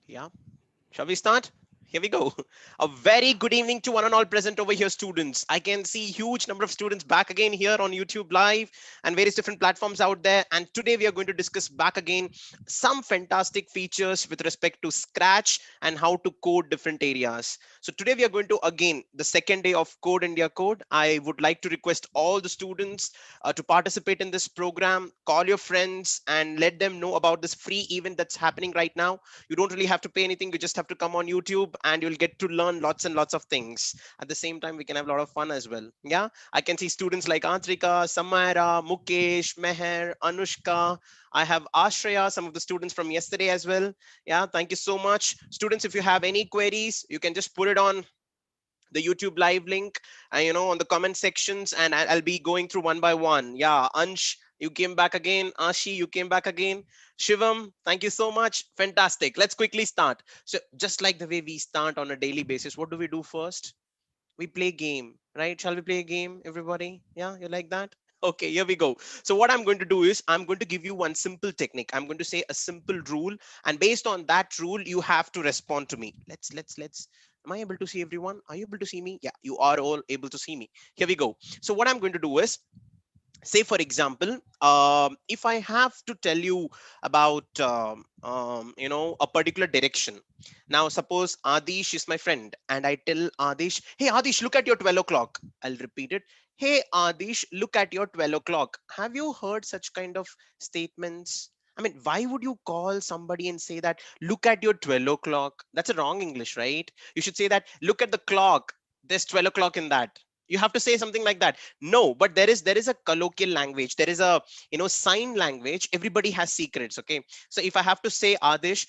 Yeah. Shall we start? Here we go. A very good evening to one and all present over here, students. I can see huge number of students back again here on YouTube Live and various different platforms out there. And today we are going to discuss back again some fantastic features with respect to Scratch and how to code different areas. So today we are going to again the second day of Code India Code. I would like to request all the students to participate in this program. Call your friends and let them know about this free event that's happening right now. You don't really have to pay anything. You just have to come on YouTube and you'll get to learn lots and lots of things. At the same time, we can have a lot of fun as well. Yeah, I can see students like Antrika, Samara, Mukesh, Meher, Anushka. I have Ashraya, some of the students from yesterday as well. Yeah, thank you so much. Students, if you have any queries, you can just put it on the YouTube live link, on the comment sections, and I'll be going through one by one. Yeah, Ansh, you came back again. Ashi, you came back again. Shivam, thank you so much. Fantastic. Let's quickly start. So, just like the way we start on a daily basis, what do we do first? We play game, right? Shall we play a game, everybody? Yeah, you like that? Okay, here we go. So what I'm going to do is I'm going to give you one simple technique. I'm going to say a simple rule, and based on that rule, you have to respond to me. Let's. Am I able to see everyone? Are you able to see me? Yeah, you are all able to see me. Here we go. So what I'm going to do is, say for example, if I have to tell you about a particular direction. Now suppose Adish is my friend and I tell Adish, hey Adish, look at your 12 o'clock. I'll repeat it. Hey Adish, look at your 12 o'clock. Have you heard such kind of statements? I mean, why would you call somebody and say that look at your 12 o'clock? That's a wrong English, right? You should say that look at the clock, there's 12 o'clock in that. You have to say something like that. No, but there is a colloquial language, there is a sign language. Everybody has secrets. Okay, so if I have to say Adish,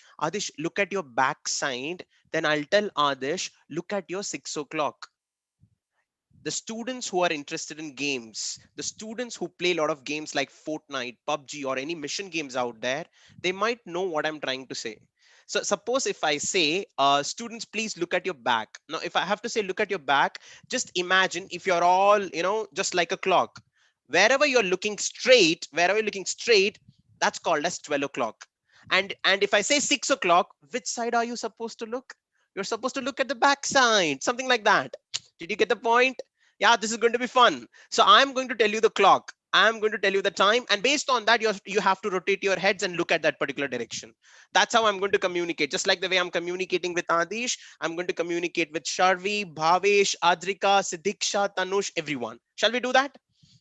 look at your backside, then I'll tell Adish, look at your 6 o'clock. The students who are interested in games, the students who play a lot of games like Fortnite, PUBG, or any mission games out there, they might know what I'm trying to say. So suppose if I say, students, please look at your back. Now, if I have to say look at your back, just imagine if you're all, just like a clock. Wherever you're looking straight, that's called as 12 o'clock. And if I say 6 o'clock, which side are you supposed to look? You're supposed to look at the back side, something like that. Did you get the point? Yeah, this is going to be fun. So I'm going to tell you the clock. I'm going to tell you the time, and based on that, you have to rotate your heads and look at that particular direction. That's how I'm going to communicate. Just like the way I'm communicating with Adish, I'm going to communicate with Sharvi, Bhavesh, Adrika, Sidiksha, Tanush, everyone. Shall we do that?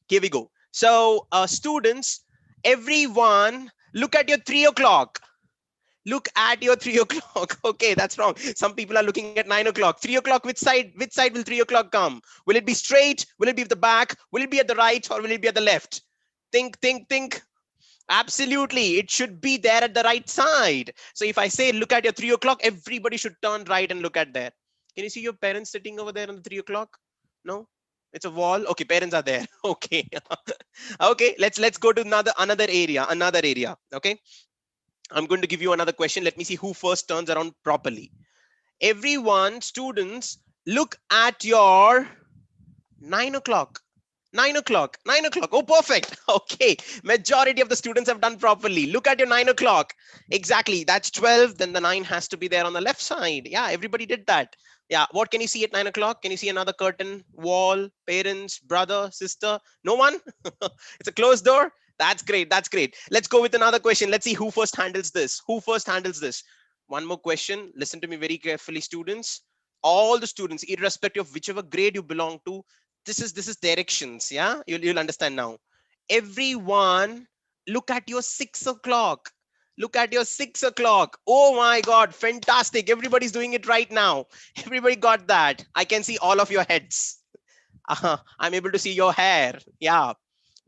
Here we go. So, students, everyone, look at your 3 o'clock. Look at your 3 o'clock. Okay, that's wrong. Some people are looking at 9 o'clock. 3 o'clock, which side? Which side will 3 o'clock come? Will it be straight? Will it be at the back? Will it be at the right, or will it be at the left? Think, think, think. Absolutely, it should be there at the right side. So if I say look at your 3 o'clock, everybody should turn right and look at there. Can you see your parents sitting over there on the 3 o'clock? No, it's a wall. Okay, parents are there. Okay, okay. Let's go to another area. Another area. Okay, I'm going to give you another question. Let me see who first turns around properly. Everyone, students, look at your 9 o'clock. 9 o'clock. 9 o'clock. Oh, perfect. Okay. Majority of the students have done properly. Look at your 9 o'clock. Exactly. That's 12. Then the 9 has to be there on the left side. Yeah, everybody did that. Yeah. What can you see at 9 o'clock? Can you see another curtain, wall, parents, brother, sister? No one? It's a closed door. That's great. That's great. Let's go with another question. Let's see who first handles this. Who first handles this? One more question. Listen to me very carefully, students. All the students, irrespective of whichever grade you belong to, this is directions. Yeah, you'll understand now. Everyone, look at your 6 o'clock. Look at your 6 o'clock. Oh my god, fantastic. Everybody's doing it right now. Everybody got that. I can see all of your heads. I'm able to see your hair. Yeah.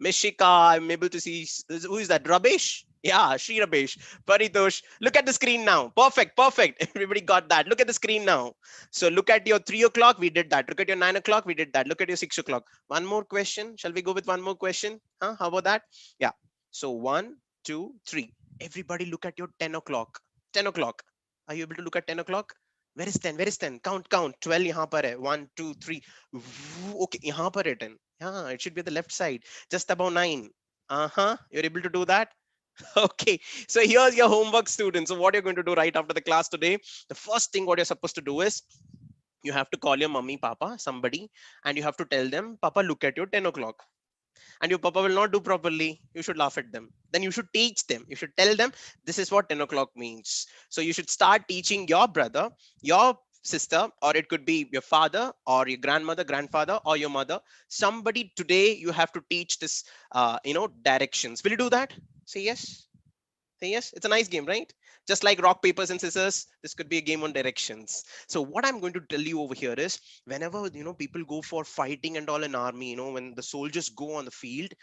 Mishika, I'm able to see, who is that? Rabesh? Yeah, Shri Rabesh. Paritosh, look at the screen now. Perfect, perfect. Everybody got that. Look at the screen now. So look at your 3 o'clock, we did that. Look at your 9 o'clock, we did that. Look at your 6 o'clock. One more question. Shall we go with one more question? Huh? How about that? Yeah. So 1, 2, 3. Everybody look at your 10 o'clock. 10 o'clock. Are you able to look at 10 o'clock? Where is 10? Where is 10? Count, count. 12 यहाँ पर है. 1, 2, 3. Okay, यहाँ पर है 10. Yeah, it should be at the left side. Just above 9. Uh-huh. You're able to do that? Okay, so here's your homework, students. So what you're going to do right after the class today, the first thing what you're supposed to do is you have to call your mummy, papa, somebody, and you have to tell them, Papa, look at your 10 o'clock. And your papa will not do properly, you should laugh at them. Then you should teach them. You should tell them this is what 10 o'clock means. So you should start teaching your brother, your sister, or it could be your father or your grandmother, grandfather, or your mother. Somebody today you have to teach this, directions. Will you do that? Say yes. Say yes. It's a nice game, right? Just like rock, papers, and scissors, this could be a game on directions. So what I'm going to tell you over here is, whenever people go for fighting and all in army, when the soldiers go on the field,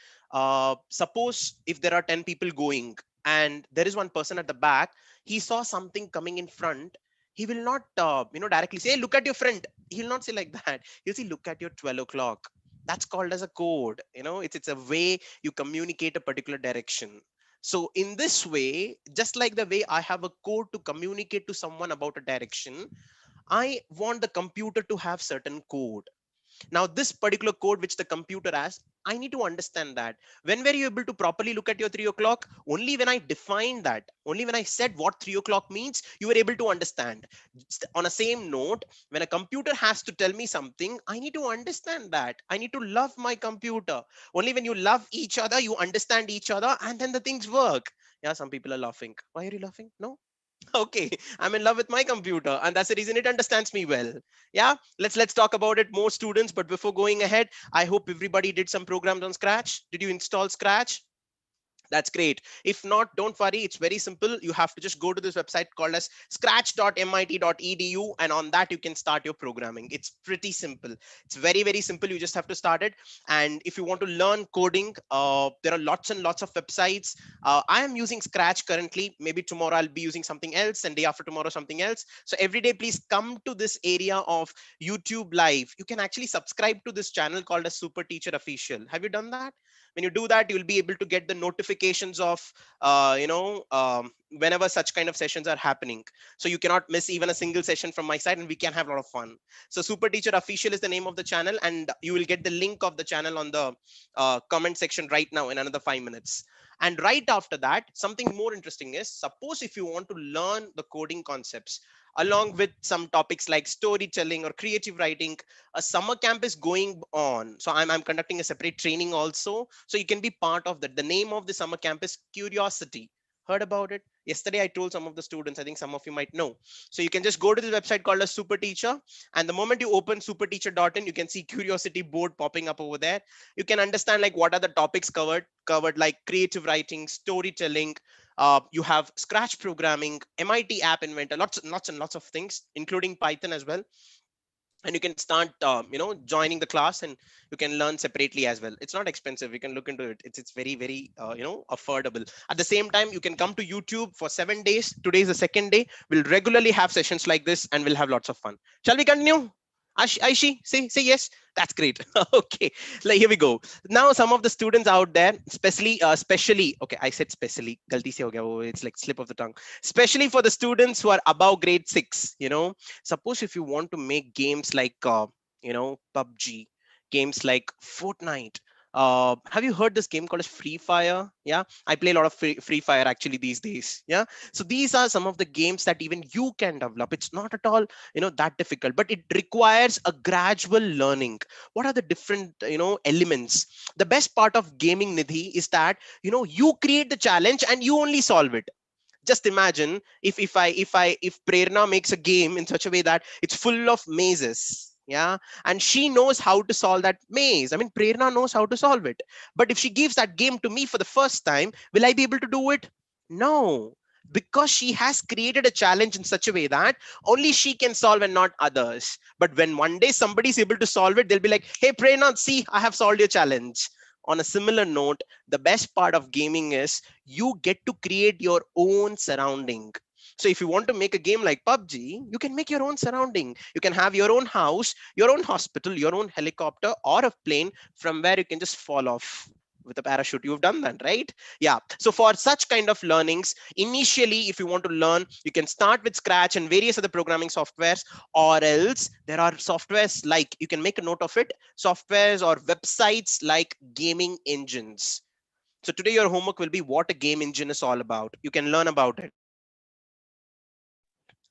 suppose if there are 10 people going and there is one person at the back, he saw something coming in front. He will not, directly say, hey, look at your front. He'll not say like that. He'll say, look at your 12 o'clock. That's called as a code. It's a way you communicate a particular direction. So in this way, just like the way I have a code to communicate to someone about a direction, I want the computer to have certain code. Now, this particular code which the computer has, I need to understand that. When were you able to properly look at your 3 o'clock? Only when I defined that, only when I said what 3 o'clock means, you were able to understand. On a same note, when a computer has to tell me something, I need to understand that. I need to love my computer. Only when you love each other, you understand each other, and then the things work. Yeah, some people are laughing. Why are you laughing? No, okay, I'm in love with my computer, and that's the reason it understands me well. Yeah, let's talk about it more, students. But before going ahead, I hope everybody did some programs on Scratch. Did you install Scratch? That's great. If not, don't worry. It's very simple. You have to just go to this website called as scratch.mit.edu, and on that you can start your programming. It's pretty simple. It's very, very simple. You just have to start it. And if you want to learn coding, there are lots and lots of websites. I am using Scratch currently. Maybe tomorrow I'll be using something else, and day after tomorrow something else. So every day, please come to this area of YouTube Live. You can actually subscribe to this channel called as Super Teacher Official. Have you done that? When you do that, you'll be able to get the notifications of whenever such kind of sessions are happening, so you cannot miss even a single session from my side, and we can have a lot of fun. So Super Teacher Official is the name of the channel, and you will get the link of the channel on the comment section right now in another 5 minutes. And right after that, something more interesting is, suppose if you want to learn the coding concepts along with some topics like storytelling or creative writing, a summer camp is going on. So I'm conducting a separate training also. So you can be part of that. The name of the summer camp is Curiosity. Heard about it? Yesterday, I told some of the students, I think some of you might know. So you can just go to the website called as Super Teacher. And the moment you open superteacher.in, you can see Curiosity board popping up over there. You can understand like what are the topics covered like creative writing, storytelling, you have Scratch programming, MIT App Inventor, lots and lots and lots of things, including Python as well. And you can start joining the class, and you can learn separately as well. It's not expensive. You can look into it. It's very, very affordable. At the same time, you can come to YouTube for 7 days. Today is the second day. We'll regularly have sessions like this, and we'll have lots of fun. Shall we continue? Aishi, say yes. That's great. Okay, like here we go. Now some of the students out there, especially okay, I said specially, galti se ho gaya wo, it's like slip of the tongue. Especially for the students who are above grade 6, suppose if you want to make games like PUBG, games like Fortnite. Have you heard this game called as Free Fire? Yeah, I play a lot of Free Fire actually these days. Yeah, so these are some of the games that even you can develop. It's not at all that difficult, but it requires a gradual learning. What are the different elements? The best part of gaming, Nidhi, is that you create the challenge and you only solve it. Just imagine if Prerna makes a game in such a way that it's full of mazes, yeah, and she knows how to solve that maze. I mean, Prerna knows how to solve it, but if she gives that game to me for the first time, will I be able to do it? No, because she has created a challenge in such a way that only she can solve and not others. But when one day somebody is able to solve it, they'll be like, hey Prerna, see, I have solved your challenge. On a similar note, the best part of gaming is you get to create your own surrounding. So if you want to make a game like PUBG, you can make your own surrounding. You can have your own house, your own hospital, your own helicopter or a plane from where you can just fall off with a parachute. You've done that, right? Yeah. So for such kind of learnings, initially, if you want to learn, you can start with Scratch and various other programming softwares, or else there are softwares like, you can make a note of it, softwares or websites like gaming engines. So today your homework will be what a game engine is all about. You can learn about it.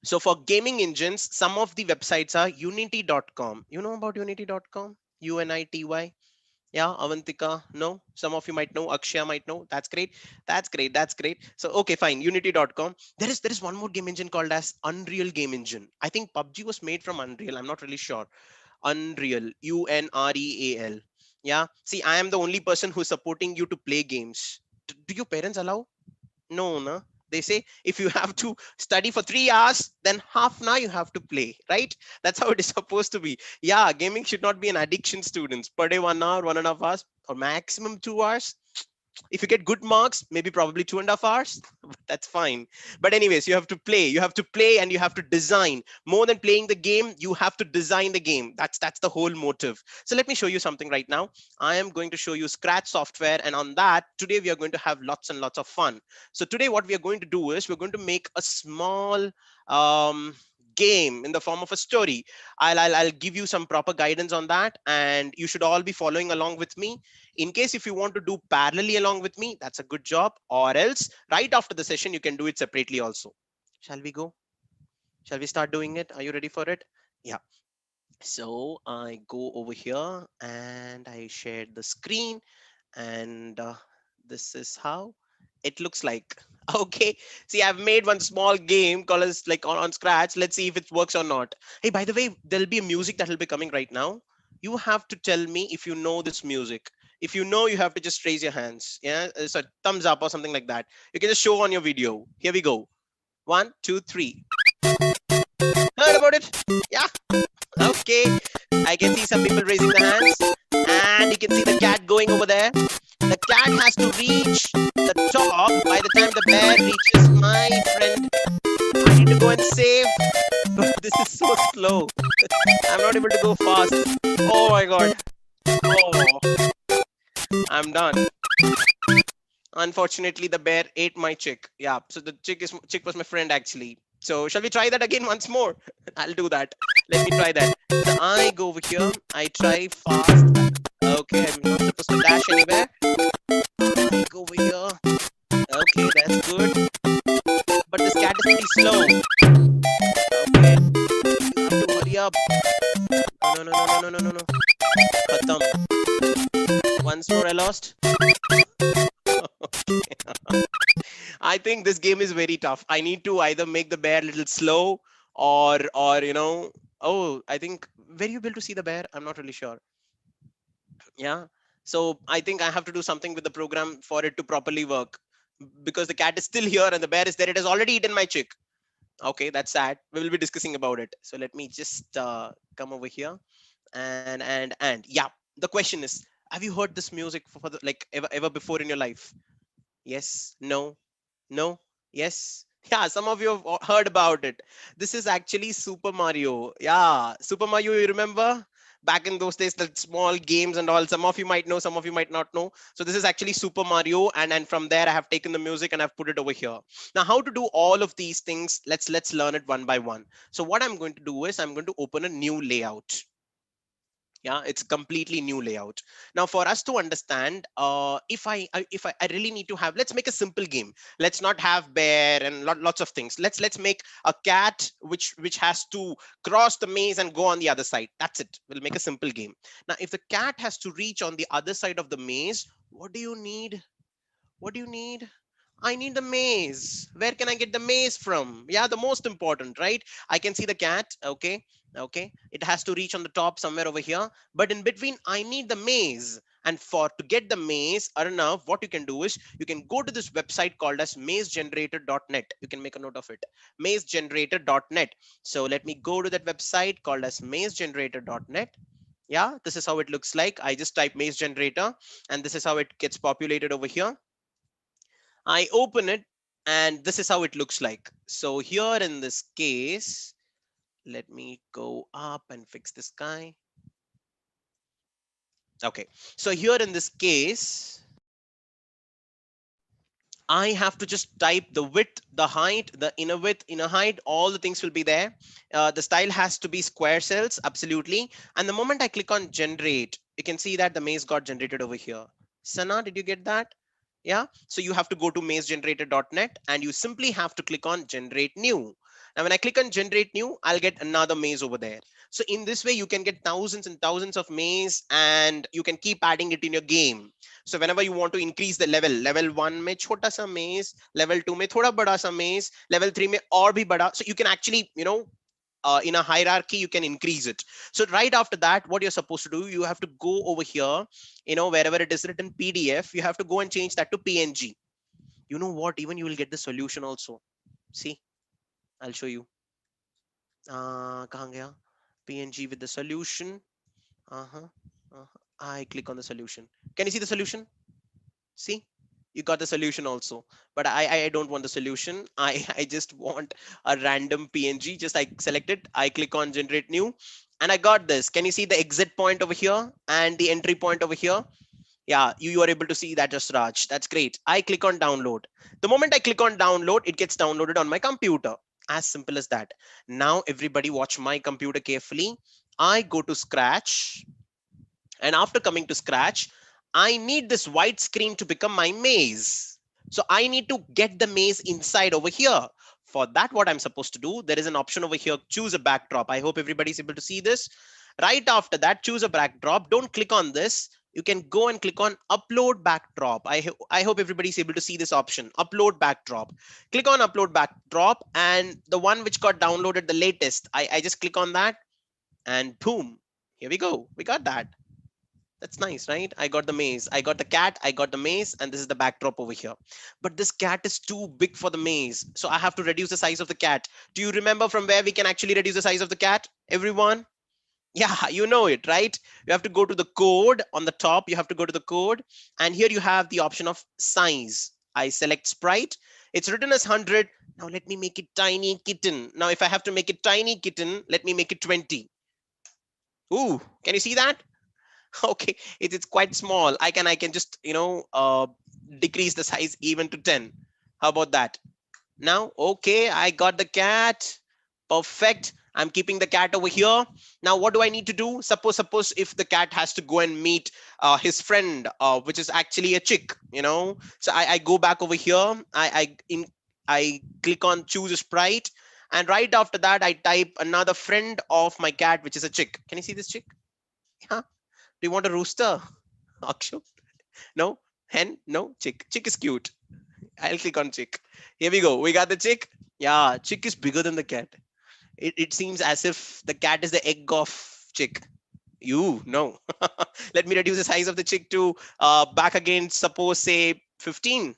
So for gaming engines, some of the websites are unity.com. You know about unity.com? UNITY. Yeah, Avantika, no. Some of you might know. Akshaya might know. That's great. That's great. That's great. So okay, fine. Unity.com. There is one more game engine called as Unreal Game Engine. I think PUBG was made from Unreal. I'm not really sure. Unreal. UNREAL. Yeah. See, I am the only person who's supporting you to play games. Do your parents allow? No, no. They say if you have to study for 3 hours, then half an hour you have to play, right? That's how it is supposed to be. Yeah, gaming should not be an addiction, students. Per day, 1 hour, 1.5 hours, or maximum 2 hours. If you get good marks, maybe probably 2.5 hours, but that's fine. But anyways, you have to play and you have to design. More than playing the game, you have to design the game. That's the whole motive. So let me show you something right now. I am going to show you Scratch software, and on that today we are going to have lots and lots of fun. So today what we are going to do is we're going to make a small um, game in the form of a story. I'll give you some proper guidance on that, and you should all be following along with me. In case if you want to do parallelly along with me, that's a good job, or else right after the session you can do it separately also. Shall we go? Shall we start doing it? Are you ready for it? Yeah. So I go over here and I shared the screen, and this is how it looks like. Okay, see, I've made one small game called as like on Scratch. Let's see if it works or not. Hey, by the way, there'll be a music that will be coming right now. You have to tell me if you know this music. If you know, you have to just raise your hands. Yeah, so thumbs up or something like that. You can just show on your video. Here we go. One, two, three. Heard about it? Yeah. Okay, I can see some people raising their hands, and you can see the cat going over there. The cat has to reach the top by the time the bear reaches my friend. I need to go and save, but this is so slow. I'm not able to go fast. Oh my god. Oh, I'm done. Unfortunately, the bear ate my chick. Yeah, so the chick was my friend actually. So shall we try that again once more? I'll do that. Let me try that. So I go over here. I try fast. Okay, I'm not supposed to dash anywhere. I go over here. Okay, that's good. But this cat is pretty slow. Okay, you have to hurry up. No, no, no, no, no, no, no, no. Khatam. Once more, I lost. I think this game is very tough. I need to either make the bear a little slow, or oh, I think were you able to see the bear? I'm not really sure. Yeah. So I think I have to do something with the program for it to properly work, because the cat is still here and the bear is there. It has already eaten my chick. Okay, that's sad. We will be discussing about it. So let me just come over here, and yeah. The question is, have you heard this music for the, like ever before in your life? Yes, no, no, yes. Yeah, some of you have heard about it. This is actually Super Mario. Yeah, Super Mario, you remember? Back in those days, the small games and all. Some of you might know, some of you might not know. So this is actually Super Mario, and from there I have taken the music and I've put it over here. Now, how to do all of these things? Let's learn it one by one. So what I'm going to do is I'm going to open a new layout. Yeah, it's completely new layout. Now for us to understand, if I really need to have, let's make a simple game. Let's not have bear and lots of things. Let's make a cat which has to cross the maze and go on the other side. That's it. We'll make a simple game. Now if the cat has to reach on the other side of the maze, what do you need? What do you need? I need the maze. Where can I get the maze from? Yeah, the most important, right? I can see the cat. Okay. Okay. It has to reach on the top somewhere over here. But in between, I need the maze. And for to get the maze, Arnav, what you can do is you can go to this website called as mazegenerator.net. You can make a note of it. Mazegenerator.net. So let me go to that website called as mazegenerator.net. Yeah, this is how it looks like. I just type maze generator, and this is how it gets populated over here. I open it, and this is how it looks like. So here in this case, let me go up and fix this guy. Okay, so here in this case, I have to just type the width, the height, the inner width, inner height, all the things will be there. The style has to be square cells, absolutely. And the moment I click on generate, you can see that the maze got generated over here. Sana, did you get that? Yeah, so you have to go to mazegenerator.net and you simply have to click on generate new. Now when I click on generate new, I'll get another maze over there. So in this way you can get thousands and thousands of maze and you can keep adding it in your game. So whenever you want to increase the level 1 में छोटा सा maze, level 2 में थोड़ा बड़ा सा maze, level 3 में और भी बड़ा, so you can actually, in a hierarchy you can increase it. So right after that, what you're supposed to do, you have to go over here, wherever it is written PDF, you have to go and change that to PNG. You know what, even you will get the solution also. See, I'll show you. कहाँ गया? PNG with the solution. uh-huh, I click on the solution. Can you see the solution? See, you got the solution also, but I don't want the solution. I just want a random PNG. Just I select it, I click on generate new, and I got this. Can you see the exit point over here and the entry point over here? Yeah, you are able to see that, just Raj. That's great. I click on download. The moment I click on download, it gets downloaded on my computer. As simple as that. Now everybody watch my computer carefully. I go to Scratch, and after coming to Scratch, I need this white screen to become my maze. So I need to get the maze inside over here. For that, what I'm supposed to do, there is an option over here, choose a backdrop. I hope everybody's able to see this. Right after that, choose a backdrop. Don't click on this. You can go and click on upload backdrop. I hope everybody's able to see this option, upload backdrop. Click on upload backdrop, and the one which got downloaded the latest, I just click on that, and boom, here we go. We got that. That's nice, right? I got the maze, I got the cat, I got the maze, and this is the backdrop over here. But this cat is too big for the maze, so I have to reduce the size of the cat. Do you remember from where we can actually reduce the size of the cat, everyone? Yeah, you know it, right? You have to go to the code on the top. You have to go to the code, and here you have the option of size. I select sprite. It's written as 100. Now let me make it tiny kitten. Now if I have to make it tiny kitten, let me make it 20. Ooh, can you see that? Okay, it's quite small. I can just decrease the size even to 10. How about that? Now, okay, I got the cat. Perfect. I'm keeping the cat over here. Now what do I need to do? Suppose if the cat has to go and meet his friend, which is actually a chick, so I go back over here. I click on choose a sprite, and right after that I type another friend of my cat, which is a chick. Can you see this chick? Yeah. Do you want a rooster? Akshu? No. Hen? No. Chick. Chick is cute. I'll click on chick. Here we go. We got the chick. Yeah, chick is bigger than the cat. It seems as if the cat is the egg of chick. You no. Let me reduce the size of the chick to back again. Suppose say 15.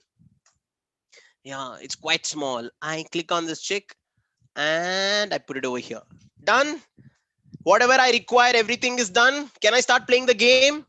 Yeah, it's quite small. I click on this chick and I put it over here. Done. Whatever I require, everything is done. Can I start playing the game?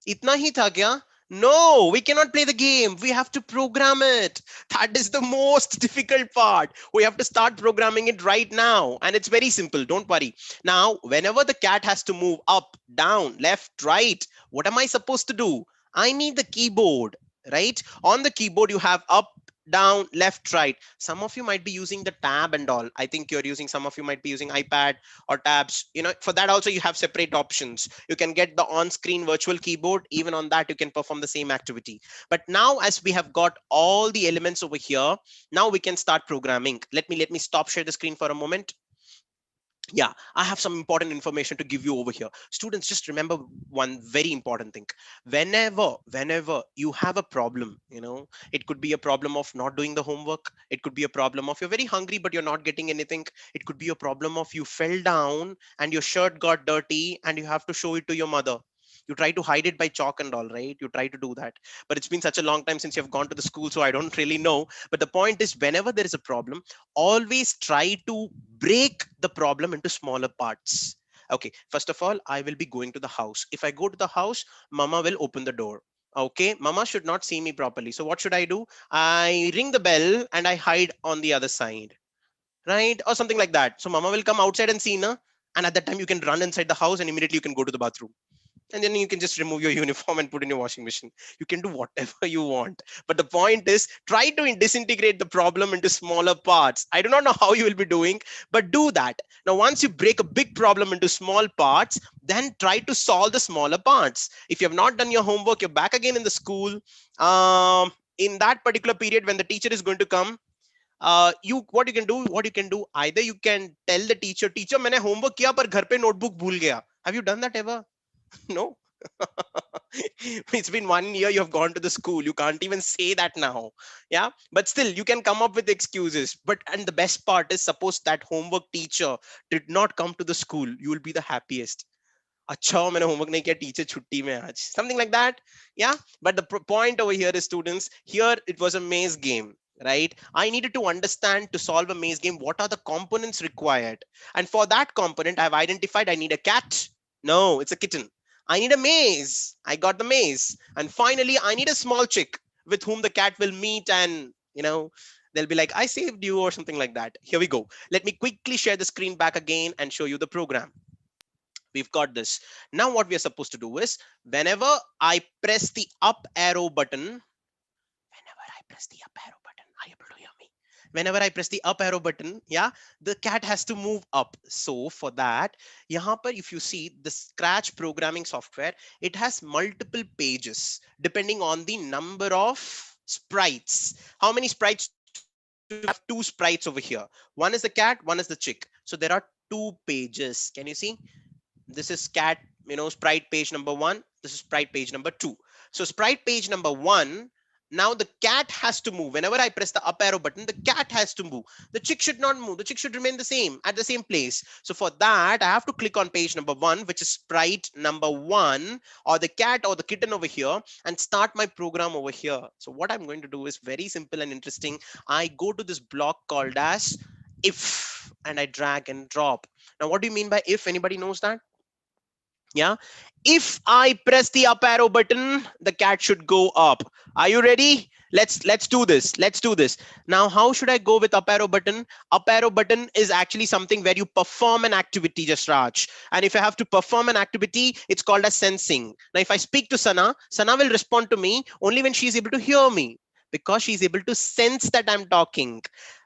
इतना ही था क्या? No, we cannot play the game. We have to program it. That is the most difficult part. We have to start programming it right now. And it's very simple. Don't worry. Now, whenever the cat has to move up, down, left, right, what am I supposed to do? I need the keyboard, right? On the keyboard, you have up, down, left, right. Some of you might be using the tab and all. I think some of you might be using iPad or tabs. For that also you have separate options. You can get the on-screen virtual keyboard. Even on that you can perform the same activity. But now as we have got all the elements over here, now we can start programming. Let me stop share the screen for a moment. Yeah, I have some important information to give you over here. Students, just remember one very important thing. Whenever you have a problem, it could be a problem of not doing the homework. It could be a problem of you're very hungry but you're not getting anything. It could be a problem of you fell down and your shirt got dirty and you have to show it to your mother. You try to hide it by chalk and all, right? You try to do that, but it's been such a long time since you've gone to the school, so I don't really know. But the point is, whenever there is a problem, always try to break the problem into smaller parts. Okay, first of all, I will be going to the house. If I go to the house, mama will open the door. Okay, mama should not see me properly, so what should I do? I ring the bell and I hide on the other side, right? Or something like that. So mama will come outside and see, na, and at that time you can run inside the house and immediately you can go to the bathroom, and then you can just remove your uniform and put in your washing machine. You can do whatever you want, but the point is, try to disintegrate the problem into smaller parts. I do not know how you will be doing, but do that. Now once you break a big problem into small parts, then try to solve the smaller parts. If you have not done your homework, you're back again in the school. In that particular period when the teacher is going to come, you what you can do, either you can tell the teacher, teacher मैंने homework किया पर घर पे notebook भूल गया. Have you done that ever? No. It's been 1 year you have gone to the school, you can't even say that now. Yeah, but still you can come up with excuses. But and the best part is, suppose that homework teacher did not come to the school, you will be the happiest. अच्छा मैंने homework नहीं किया, teacher छुट्टी में आज, something like that. Yeah, but the point over here is, students, here it was a maze game, right? I needed to understand, to solve a maze game, what are the components required. And for that component I've identified, I need a cat. No, it's a kitten. I need a maze. I got the maze. And finally I need a small chick with whom the cat will meet, and they'll be like, I saved you, or something like that. Here we go. Let me quickly share the screen back again and show you the program. We've got this. Now what we are supposed to do is, whenever I press the up arrow button, are you able to hear me? Whenever I press the up arrow button, yeah, the cat has to move up. So for that, yahan par, if you see the Scratch programming software, it has multiple pages depending on the number of sprites. How many sprites do you have? Two sprites over here. One is the cat, one is the chick. So there are two pages. Can you see? This is cat, sprite page number 1. This is sprite page number 2. So sprite page number 1, now the cat has to move. Whenever I press the up arrow button, the cat has to move. The chick should not move. The chick should remain the same, at the same place. So for that, I have to click on page number 1, which is sprite number 1, or the cat or the kitten over here, and start my program over here. So what I'm going to do is very simple and interesting. I go to this block called as if, and I drag and drop. Now, what do you mean by if? Anybody knows that? Yeah, if I press the up arrow button, the cat should go up. Are you ready? Let's do this. Let's do this. Now, how should I go with up arrow button? Up arrow button is actually something where you perform an activity, just Raj. And if I have to perform an activity, it's called as sensing. Now, if I speak to Sana, Sana will respond to me only when she's able to hear me, because she's able to sense that I'm talking.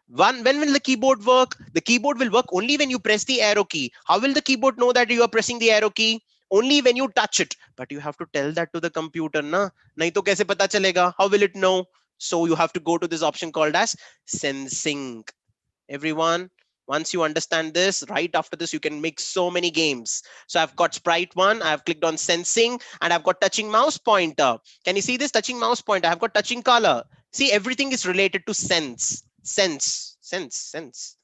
When will the keyboard work? The keyboard will work only when you press the arrow key. How will the keyboard know that you are pressing the arrow key? Only when you touch it. But you have to tell that to the computer, na? Nahi to kaise pata chalega? How will it know? So you have to go to this option called as sensing. Everyone, once you understand this, right after this, you can make so many games. So I've got sprite 1, I've clicked on sensing, and I've got touching mouse pointer. Can you see this touching mouse pointer? I've got touching color. See, everything is related to sense. Sense.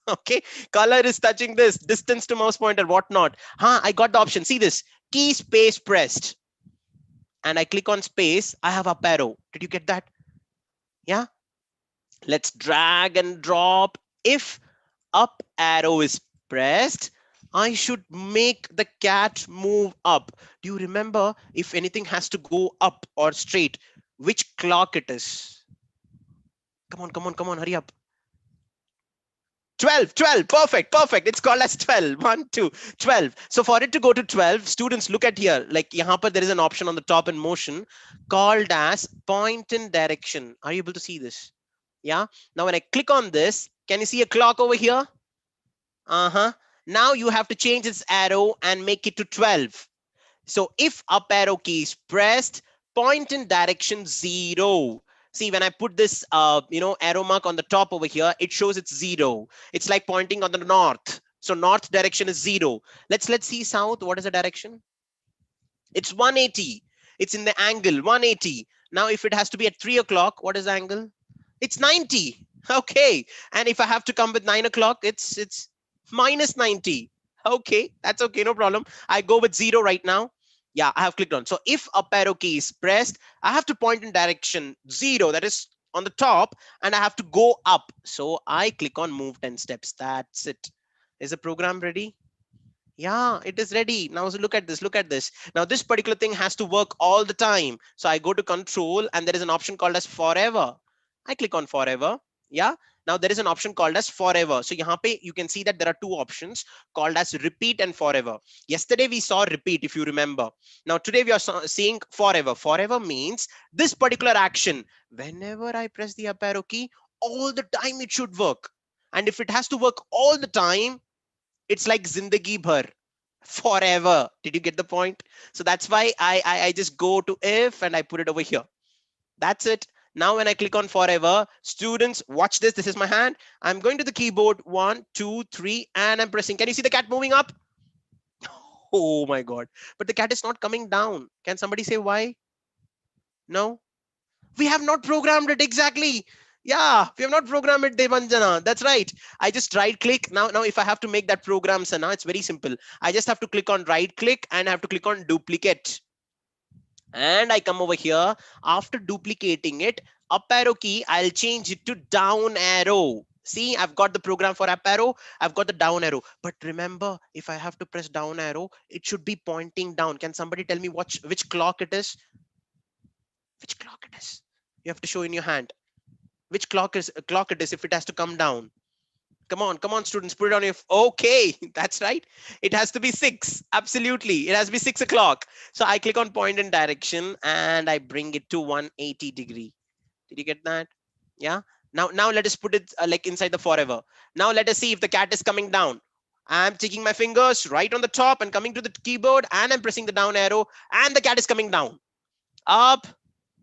Okay, color is touching this, distance to mouse pointer, whatnot. I got the option. See this, key space pressed, and I click on space. I have up arrow. Did you get that? Yeah, let's drag and drop. If up arrow is pressed, I should make the cat move up. Do you remember, if anything has to go up or straight, which clock it is? Come on, hurry up. 12, perfect. It's called as 12. 1, 2, 12. So for it to go to 12, students, look at here. Like yahan par there is an option on the top in motion called as point in direction. Are you able to see this? Yeah. Now when I click on this, can you see a clock over here? Now you have to change its arrow and make it to 12. So if up arrow key is pressed, point in direction 0. See, when I put this, arrow mark on the top over here, it shows it's 0. It's like pointing on the north. So north direction is 0. Let's see south. What is the direction? It's 180. It's in the angle 180. Now, if it has to be at 3 o'clock, what is the angle? It's 90. Okay. And if I have to come with 9 o'clock, it's minus 90. Okay, that's okay, no problem. I go with 0 right now. Yeah, I have clicked on. So if up arrow key is pressed, I have to point in direction 0, that is on the top, and I have to go up. So I click on move 10 steps. That's it. Is the program ready? Yeah, it is ready. Now so look at this. Now this particular thing has to work all the time. So I go to control, and there is an option called as forever. I click on forever. Yeah. Now there is an option called as forever. So yahan pe you can see that there are two options called as repeat and forever. Yesterday we saw repeat, if you remember. Now today we are seeing forever. Forever means this particular action, whenever I press the up arrow key, all the time it should work. And if it has to work all the time, it's like zindagi bhar, Forever. Did you get the point? So that's why I just go to if and I put it over here. That's it. Now when I click on forever, students, watch this. This is my hand. I'm going to the keyboard. 1, 2, 3, and I'm pressing. Can you see the cat moving up? Oh my God. But the cat is not coming down. Can somebody say why? No? We have not programmed it exactly. Yeah, we have not programmed it, Devanjana. That's right. I just right click. Now if I have to make that program, Sana, it's very simple. I just have to click on right click and I have to click on duplicate. And I come over here. After duplicating it, up arrow key, I'll change it to down arrow. See, I've got the program for up arrow. I've got the down arrow. But remember, if I have to press down arrow, it should be pointing down. Can somebody tell me which clock it is? Which clock it is? You have to show in your hand. Which clock it is if it has to come down? Come on, students, put it on your. Okay, that's right. It has to be 6. Absolutely, it has to be 6 o'clock. So I click on point and direction and I bring it to 180-degree. Did you get that? Yeah. Now let us put it like inside the forever. Now let us see if the cat is coming down. I'm taking my fingers right on the top and coming to the keyboard and I'm pressing the down arrow and the cat is coming down. Up,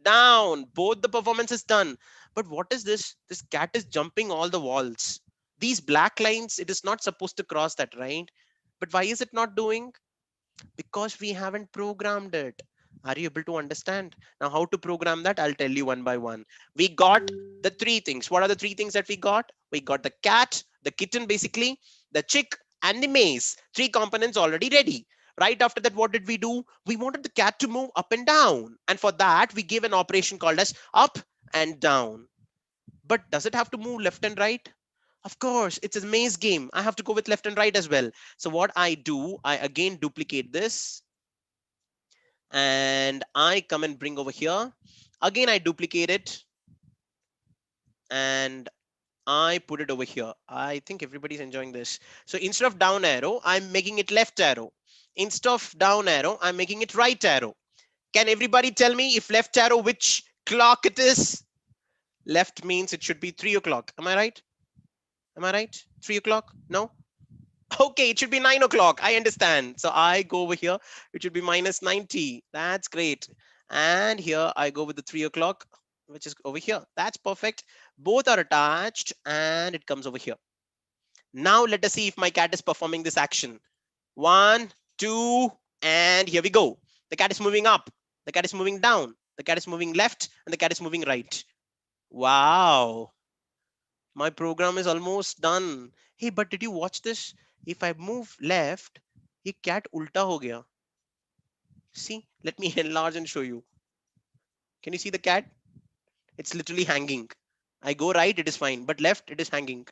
down, both the performance is done. But what is this? This cat is jumping all the walls. These black lines, it is not supposed to cross that, right? But why is it not doing? Because we haven't programmed it. Are you able to understand? Now, how to program that? I'll tell you one by one. We got the 3 things. What are the 3 things that we got? We got the cat, the kitten, basically, the chick, and the maze. 3 components already ready. Right after that, what did we do? We wanted the cat to move up and down. And for that, we give an operation called as up and down. But does it have to move left and right? Of course, it's a maze game. I have to go with left and right as well. So what I do, I again duplicate this and I come and bring over here. Again, I duplicate it and I put it over here. I think everybody's enjoying this. So instead of down arrow, I'm making it left arrow. Instead of down arrow, I'm making it right arrow. Can everybody tell me if left arrow, which clock it is? Left means it should be 3 o'clock. Am I right? Am I right? 3 o'clock? No? Okay, it should be 9 o'clock. I understand. So I go over here. It should be minus 90. That's great. And here I go with the 3 o'clock, which is over here. That's perfect. Both are attached and it comes over here. Now let us see if my cat is performing this action. 1, 2, and here we go. The cat is moving up. The cat is moving down. The cat is moving left and the cat is moving right. Wow. My program is almost done. Hey, but did you watch this? If I move left, ये cat ulta हो गया. See, let me enlarge and show you. Can you see the cat? It's literally hanging. I go right, it is fine, but left, it is hanging.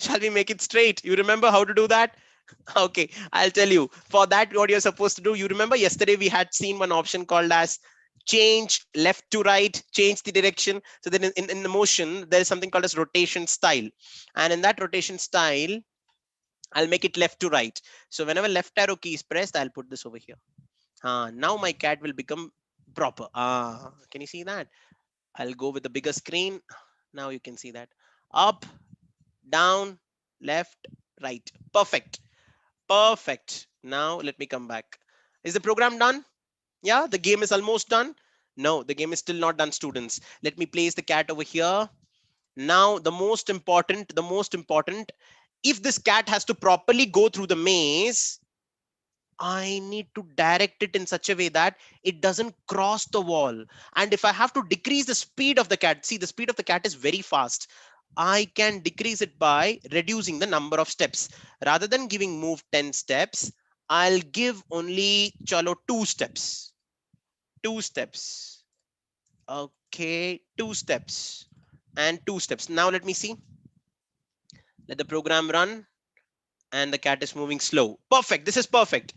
Shall we make it straight? You remember how to do that? Okay, I'll tell you. For that, what you're supposed to do, you remember yesterday we had seen one option called as change left to right, change the direction. So then in the motion, there is something called as rotation style. And in that rotation style, I'll make it left to right. So whenever left arrow key is pressed, I'll put this over here. Now my cat will become proper. Can you see that? I'll go with the bigger screen. Now you can see that. Up, down, left, right. Perfect. Perfect. Now let me come back. Is the program done? Yeah, the game is almost done. No, the game is still not done, students. Let me place the cat over here. Now, the most important, if this cat has to properly go through the maze, I need to direct it in such a way that it doesn't cross the wall. And if I have to decrease the speed of the cat, see the speed of the cat is very fast. I can decrease it by reducing the number of steps. Rather than giving move 10 steps, I'll give only chalo 2 steps. 2 steps. Okay, 2 steps and 2 steps. Now let me see. Let the program run and the cat is moving slow. Perfect. This is perfect.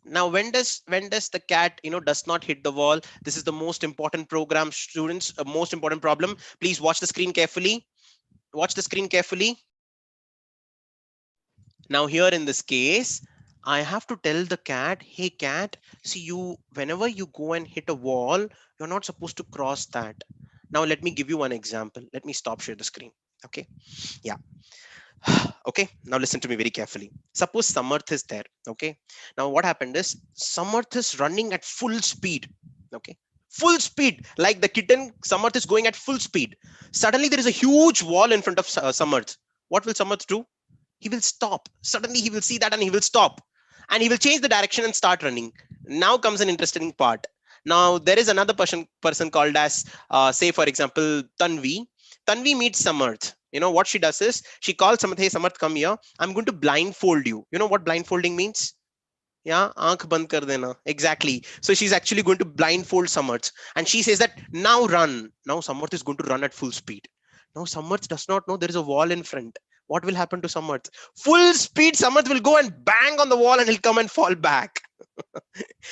Now when does the cat does not hit the wall? This is the most important program, students, a most important problem. Please watch the screen carefully. Watch the screen carefully. Now here in this case, I have to tell the cat, hey cat, see, you whenever you go and hit a wall, you're not supposed to cross that. Now let me give you one example. Let me stop share the screen. Okay, yeah. Okay, now listen to me very carefully. Suppose Samarth is there. Okay, now what happened is Samarth is running at full speed. Okay, full speed, like the kitten. Samarth is going at full speed. Suddenly there is a huge wall in front of Samarth. What will Samarth do? He will stop. Suddenly he will see that and he will stop, and he will change the direction and start running. Now comes an interesting part. Now there is another person called as say for example Tanvi meets Samarth. You know what she does is she calls Samarth. Hey Samarth, come here, I'm going to blindfold you. You know what blindfolding means? Yeah, aankh band kar dena. Exactly. So she's actually going to blindfold Samarth, and she says that now run. Now Samarth is going to run at full speed. Now Samarth does not know there is a wall in front. What will happen to Samarth? Full speed, Samarth will go and bang on the wall, and he'll come and fall back.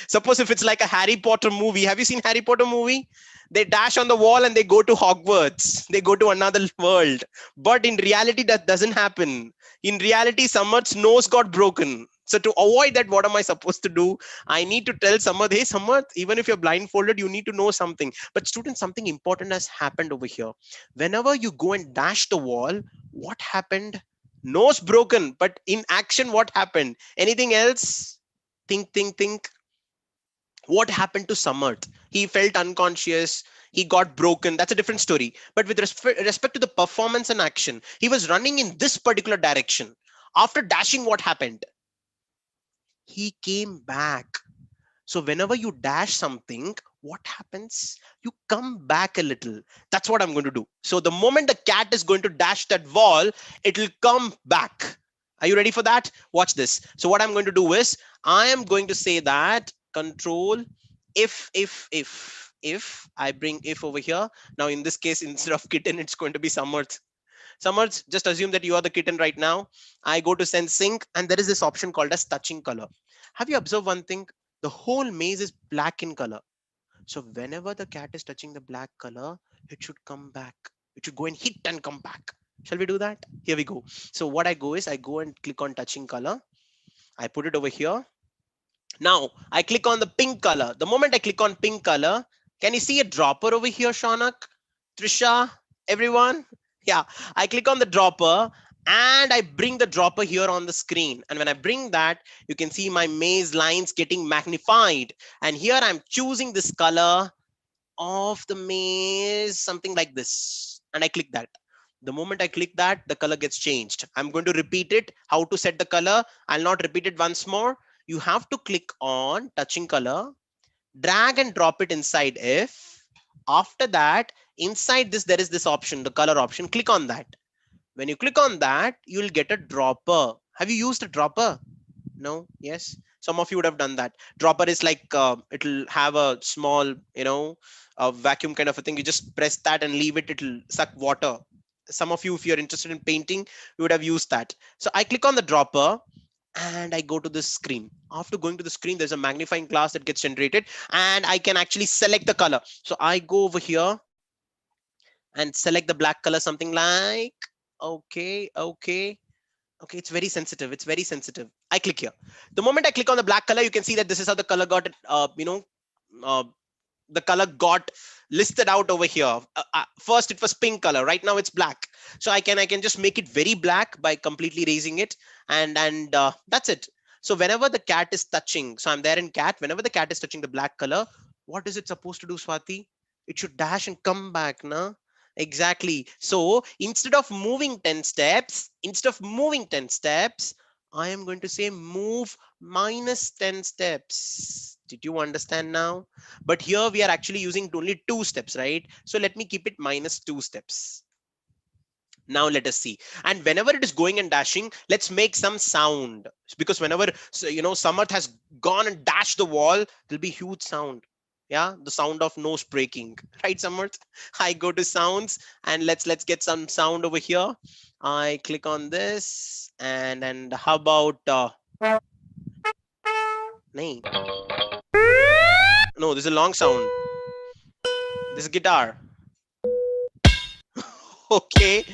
Suppose if it's like a Harry Potter movie. Have you seen Harry Potter movie? They dash on the wall and they go to Hogwarts. They go to another world. But in reality, that doesn't happen. In reality, Samarth's nose got broken. So to avoid that, what am I supposed to do? I need to tell Samarth, hey Samarth, even if you're blindfolded, you need to know something. But students, something important has happened over here. Whenever you go and dash the wall, what happened? Nose broken. But in action, what happened? Anything else? Think. What happened to Samarth? He felt unconscious. He got broken. That's a different story. But with respect to the performance and action, he was running in this particular direction. After dashing, what happened? He came back. So whenever you dash something, what happens? You come back a little. That's what I'm going to do. So the moment the cat is going to dash that wall, it will come back. Are you ready for that? Watch this. So what I'm going to do is I am going to say that control if I bring if over here. Now in this case, instead of kitten, it's going to be Samarth. Samarth, just assume that you are the kitten right now. I go to send sync, and there is this option called as touching color. Have you observed one thing? The whole maze is black in color. So whenever the cat is touching the black color, it should come back. It should go and hit and come back. Shall we do that? Here we go. So what I go is I go and click on touching color. I put it over here. Now I click on the pink color. The moment I click on pink color, can you see a dropper over here, Shaunak, Trisha, everyone? Yeah, I click on the dropper and I bring the dropper here on the screen. And when I bring that, you can see my maze lines getting magnified. And here I'm choosing this color of the maze, something like this. And I click that. The moment I click that, the color gets changed. I'm going to repeat it. How to set the color? I'll not repeat it once more. You have to click on touching color, drag and drop it inside if. After that, inside this, there is this option, the color option. Click on that. When you click on that, you'll get a dropper. Have you used a dropper? No? Yes? Some of you would have done that. Dropper is like, it'll have a small, a vacuum kind of a thing. You just press that and leave it. It'll suck water. Some of you, if you're interested in painting, you would have used that. So I click on the dropper and I go to this screen. After going to the screen, there's a magnifying glass that gets generated and I can actually select the color. So I go over here and select the black color, something like, okay. It's very sensitive. It's very sensitive. I click here. The moment I click on the black color, you can see that this is how the color got, uh, the color got listed out over here. First it was pink color, right now it's black. So I can just make it very black by completely raising it, and that's it. So whenever the cat is touching, so I'm there in cat, whenever the cat is touching the black color, what is it supposed to do, Swati? It should dash and come back, na? Exactly. So instead of moving 10 steps, I am going to say move minus 10 steps. Did you understand now? But here we are actually using only 2 steps, right? So let me keep it minus 2 steps. Now let us see. And whenever it is going and dashing, let's make some sound, because whenever Samarth has gone and dashed the wall, there'll be huge sound. Yeah, the sound of nose breaking, right, Samarth? I go to sounds and let's get some sound over here. I click on this and how about no, this is a long sound. This is guitar. Okay.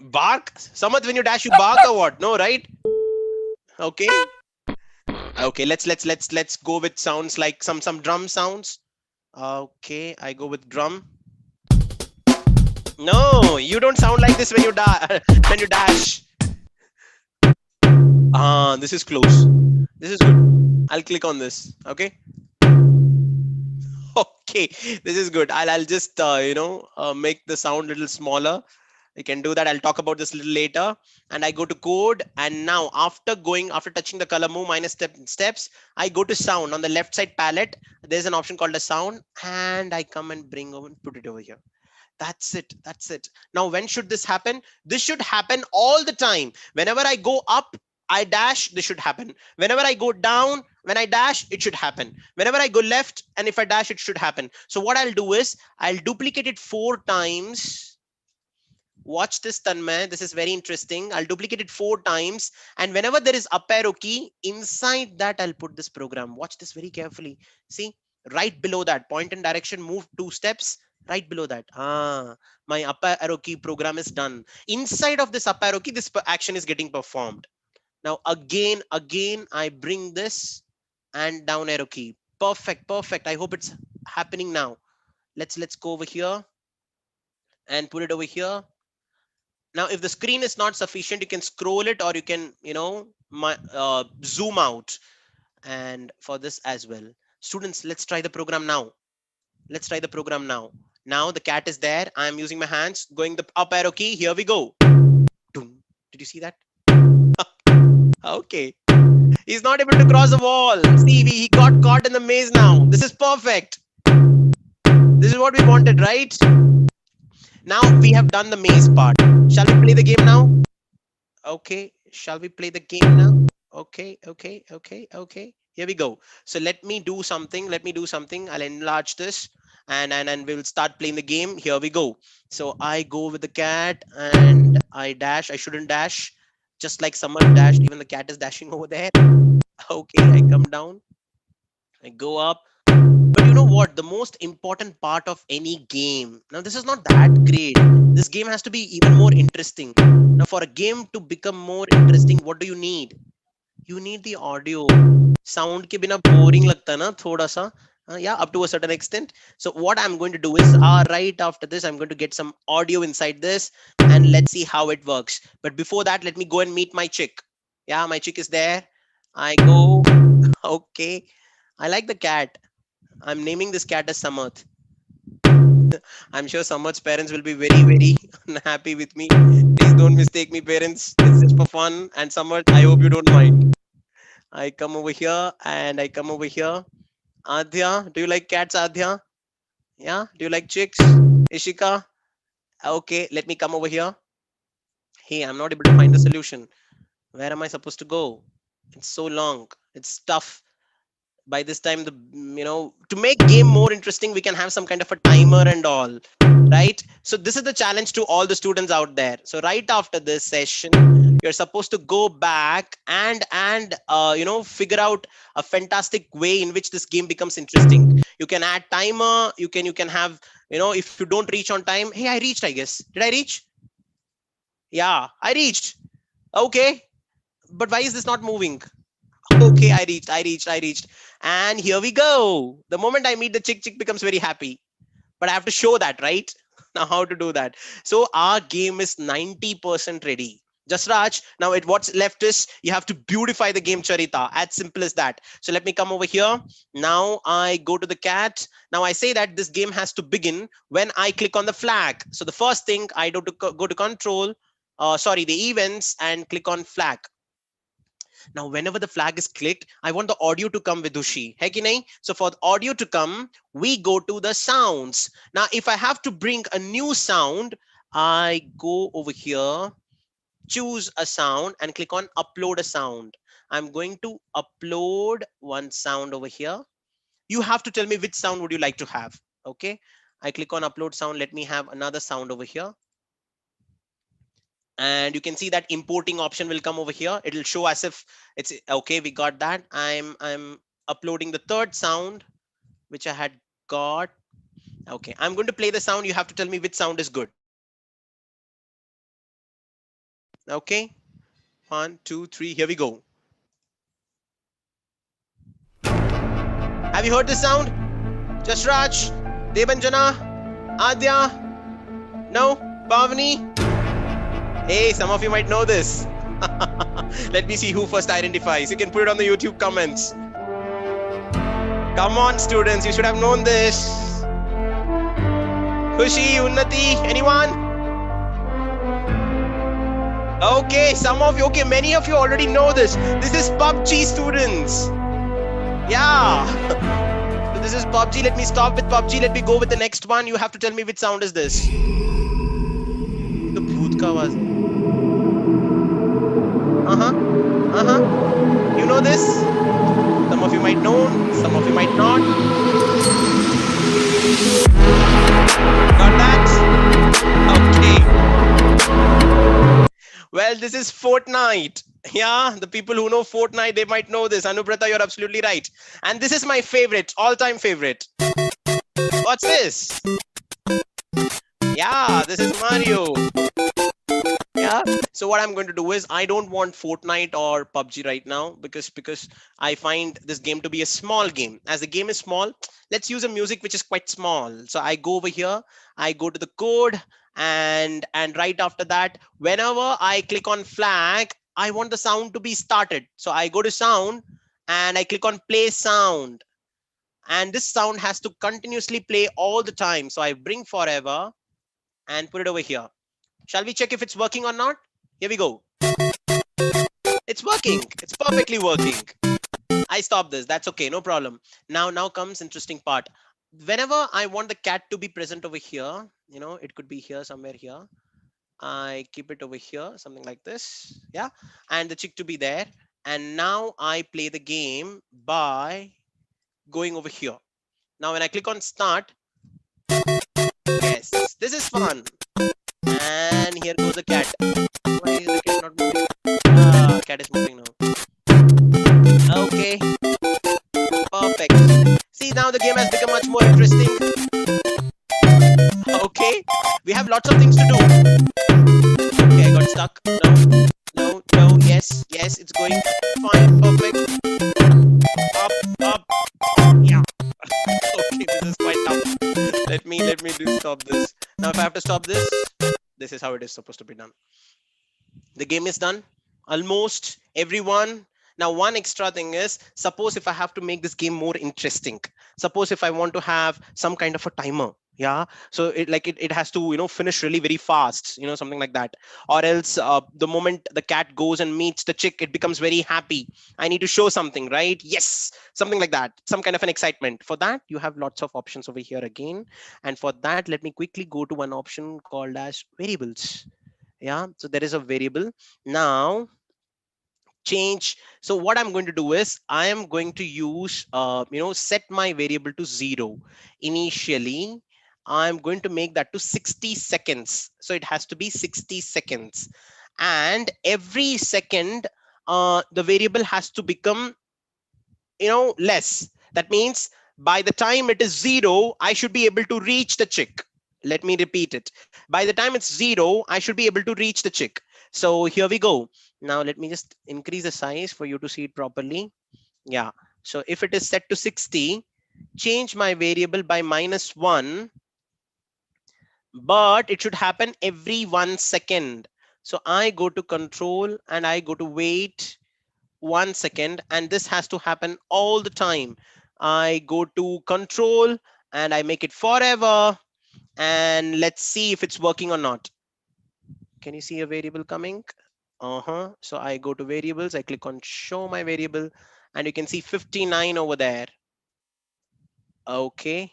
Bark? Samarth, when you dash, you bark or what? No, right? Okay. Okay, let's go with sounds like some drum sounds. Okay, I go with drum. No, you don't sound like this when you when you dash. This is close. This is good. I'll click on this. Okay. Okay, this is good. I'll just make the sound a little smaller. You can do that. I'll talk about this a little later. And I go to code, and now after touching the color move minus steps, I go to sound on the left side palette. There's an option called a sound, and I come and bring over and put it over here. That's it. That's it. Now, when should this happen? This should happen all the time. Whenever I go up, I dash, this should happen. Whenever I go down, when I dash, it should happen. Whenever I go left, and if I dash, it should happen. So what I'll do is I'll duplicate it 4 times. Watch this, Tanmay. This is very interesting. I'll duplicate it 4 times. And whenever there is up arrow key, inside that, I'll put this program. Watch this very carefully. See, right below that, point and direction, move 2 steps. Right below that. My up arrow key program is done. Inside of this up arrow key, this action is getting performed. Now, again, I bring this and down arrow key. Perfect, perfect. I hope it's happening now. Let's go over here and put it over here. Now, if the screen is not sufficient, you can scroll it, or you can, zoom out. And for this as well. Students, let's try the program now. Let's try the program now. Now the cat is there. I'm using my hands, going the up arrow key. Here we go. Did you see that? Okay. He's not able to cross the wall. See, he got caught in the maze now. This is perfect. This is what we wanted, right? Now we have done the maze part. Shall we play the game now? Okay. Shall we play the game now? Okay. Here we go. So let me do something. I'll enlarge this, and we'll start playing the game. Here we go. So I go with the cat and I dash. I shouldn't dash. Just like someone dashed, even the cat is dashing over there. Okay, I come down. I go up. But you know what? The most important part of any game. Now, this is not that great. This game has to be even more interesting. Now, for a game to become more interesting, what do you need? You need the audio. Sound ke bina boring lagta na thoda sa. Yeah, up to a certain extent. So what I'm going to do is right after this, I'm going to get some audio inside this, and let's see how it works. But before that, let me go and meet my chick. Yeah, my chick is there. I go. Okay. I like the cat. I'm naming this cat as Samarth. I'm sure Samarth's parents will be very, very unhappy with me. Please don't mistake me, parents. It's just for fun. And Samarth, I hope you don't mind. I come over here and I come over here. Adhya, do you like cats, Adhya? Yeah? Do you like chicks? Ishika? Okay, let me come over here. Hey, I'm not able to find the solution. Where am I supposed to go? It's so long. It's tough. By this time, to make game more interesting, we can have some kind of a timer and all, right? So this is the challenge to all the students out there. So right after this session, you're supposed to go back and figure out a fantastic way in which this game becomes interesting. You can add timer. You can have, if you don't reach on time. Hey, I reached, I guess. Did I reach? Yeah, I reached. Okay, but why is this not moving? Okay, I reached. And here we go. The moment I meet the chick becomes very happy. But I have to show that, right? Now, how to do that? So our game is 90% ready. Just Raj, now what's left is you have to beautify the game, Charita. As simple as that. So let me come over here. Now I go to the cat. Now I say that this game has to begin when I click on the flag. So the first thing I do to go to control, the events, and click on flag. Now, whenever the flag is clicked, I want the audio to come with Dushi. Hai ki nahi? So for the audio to come, we go to the sounds. Now, if I have to bring a new sound, I go over here, choose a sound and click on upload a sound. I'm going to upload one sound over here. You have to tell me which sound would you like to have. Okay. I click on upload sound. Let me have another sound over here. And you can see that importing option will come over here. It'll show as if it's okay. We got that. I'm uploading the third sound, which I had got. Okay, I'm going to play the sound. You have to tell me which sound is good. Okay, 1, 2, 3. Here we go. Have you heard this sound? Just Raj, Debanjana, Adya. No. Pavni? Hey, some of you might know this. Let me see who first identifies. You can put it on the YouTube comments. Come on, students, you should have known this. Khushi, Unnati, anyone? Okay, some of you, okay, many of you already know this. This is PUBG, students. Yeah. So this is PUBG. Let me stop with PUBG. Let me go with the next one. You have to tell me which sound is this. The bhoot ka awaaz hai. You know this? Some of you might know, some of you might not. Got that? Okay. Well, this is Fortnite. Yeah, the people who know Fortnite, they might know this. Anubrata, you're absolutely right. And this is my favorite, all-time favorite. What's this? Yeah, this is Mario. Yeah. So what I'm going to do is I don't want Fortnite or PUBG right now because I find this game to be a small game. As the game is small, let's use a music which is quite small. So I go over here, I go to the code, and right after that, whenever I click on flag, I want the sound to be started. So I go to sound and I click on play sound. And this sound has to continuously play all the time. So I bring forever and put it over here. Shall we check if it's working or not? Here we go. It's working. It's perfectly working. I stop this. That's okay. No problem. Now comes interesting part. Whenever I want the cat to be present over here, you know, it could be here, somewhere here. I keep it over here, something like this. Yeah. And the chick to be there. And now I play the game by going over here. Now, when I click on start, yes, this is fun. And here goes the cat. Why is the cat not moving? Ah, cat is moving now. Okay. Perfect. See, now the game has become much more interesting. Okay. We have lots of things to do. Okay, I got stuck. No. Yes, it's going fine. Perfect. Up. Yeah. Okay, this is quite tough. Let me stop this. Now, if I have to stop this, this is how it is supposed to be done. The game is done. Almost everyone. Now, one extra thing is, suppose if I have to make this game more interesting, suppose if I want to have some kind of a timer, yeah, so it has to, you know, finish really very fast, you know, something like that, or else the moment the cat goes and meets the chick, it becomes very happy. I need to show something, right? Yes, something like that, some kind of an excitement. For that, you have lots of options over here again, and for that, let me quickly go to one option called as variables. Yeah, so there is a variable. Now change. So what I'm going to do is I am going to use, set my variable to 0. Initially, I'm going to make that to 60 seconds. So it has to be 60 seconds. And every second, the variable has to become, less. That means by the time it is 0, I should be able to reach the chick. Let me repeat it. By the time it's 0, I should be able to reach the chick. So here we go. Now let me just increase the size for you to see it properly. Yeah. So if it is set to 60, change my variable by -1, but it should happen every 1 second. So I go to control and I go to wait 1 second, and this has to happen all the time. I go to control and I make it forever, and let's see if it's working or not. Can you see a variable coming? So I go to variables, I click on show my variable, and you can see 59 over there. Okay,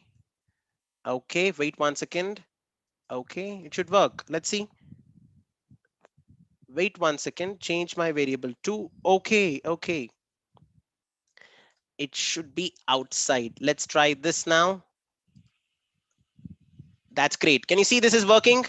wait 1 second. Okay, it should work. Let's see. Wait 1 second, change my variable to okay. It should be outside. Let's try this now. That's great. Can you see this is working?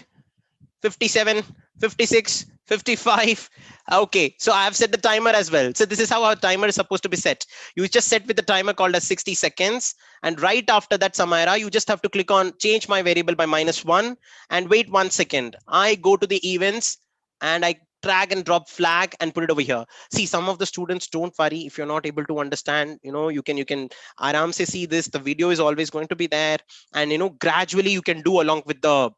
57, 56, 55. Okay, so I have set the timer as well. So this is how our timer is supposed to be set. You just set with the timer called as 60 seconds. And right after that, Samaira, you just have to click on change my variable by -1 and wait 1 second. I go to the events and I drag and drop flag and put it over here. See, some of the students, don't worry if you're not able to understand, you can aram se see this. The video is always going to be there, and gradually you can do along with the